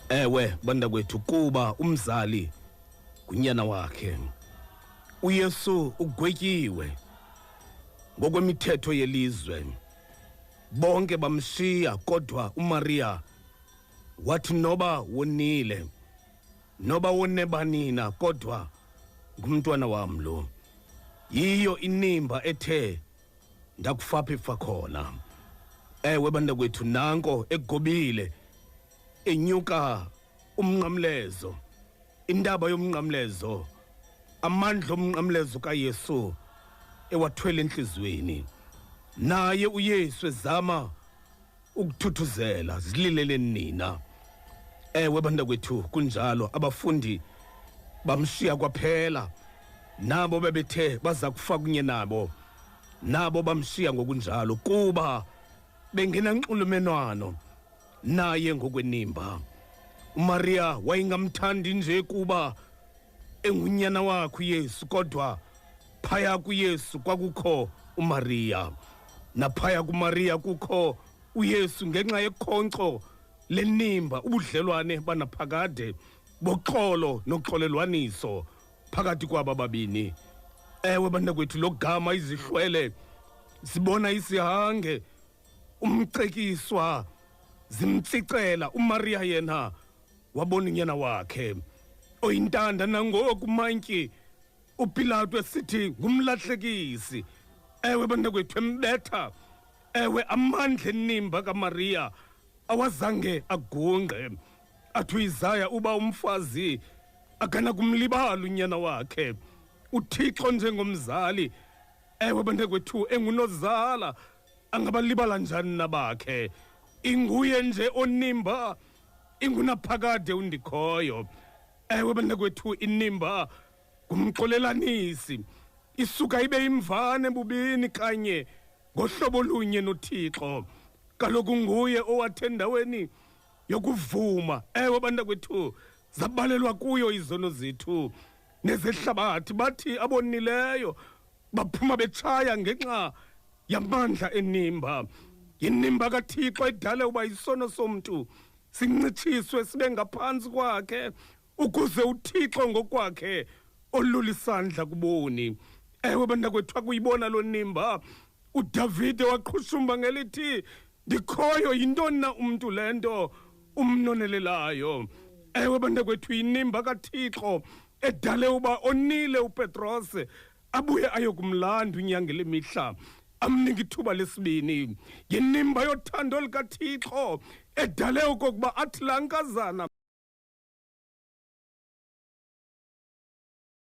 Ewe bantakwethu kuba umzali kunyana wakhe. UYesu ugwetyiwe ngokwemithetho yelizwe. Bonke bamshiya kodwa uMaria wathi noba wonile, noba wonebanina kodwa ngumntwana wam lo. Yiyo inimba ethe ndakufapha khona. Ewe bantakwethu nanko egobile enyuka umnqamlezo, indaba yomnqamlezo, amandla omnqamlezo kaYesu ewathwele enhlizweni. Naye uYesu ezama ukuthuthuzela zililele nina. Ewe bantakwethu kunjalo abafundi bamshiya kwaphela, nabo bebethe baza kufa kunye nabo bamshiya ngokunjalo kuba bengenanxulumenwano naye ngokwenimba. uMaria wayingamthandi nje kuba engunyana wakhe uYesu, kodwa phaya kuYesu kwakukho uMaria, naphaya kuMaria kukho uYesu ngenxa yekhonkco lenimba, ubudlelwane banaphakade boxolo noxolelwaniso phakathi kwaba babini. Ewe bantakwethu lo gama izihlwele sibona isihange umcekiswa zimtsicela. uMaria yena wabona unyana wakhe oyintanda nangoku mantyi uPilato esithi ngumlahlekisi. Ewe bantakwethu embetha. Ewe amandla enimba kaMaria awazange agungqe. Athi uIsaya uba umfazi akana kumlibala unyana wakhe, uThixo njengomzali. Ewe bantakwethu engunozala angabalibala njani nabakhe? Inguye nje onimba, ingunaphakade undikhoyo. Ewe bantakwethu inimba ngumxolelanisi, isuka ibe imvane bubini kanye ngohlobo lunye noThixo. Kaloku nguye owathi endaweni yokuvuma, ewe bantakwethu, zabalelwa kuyo izono zethu nezehlabathi. Bathi abonileyo baphuma betshaya ngenxa yamandla enimba. Inimba kaThixo edale uba isono somntu sincitshiswe sibe ngaphantsi kwakhe, ukuze uThixo ngokwakhe olula isandla kuboni. Ewe bantakwethu akuyibona lo nimba, uDavide waqhushumba ngelithi, ndikhoyo yintoni na umntu le nto umnonelelayo. Ewe bantakwethu inimba kaThixo edale uba onile uPetros abuye ayokumlanda unyanga lemihla, amnika ithuba lesibini. Yinimba yothando likaThixo edale okokuba athi laa nkazana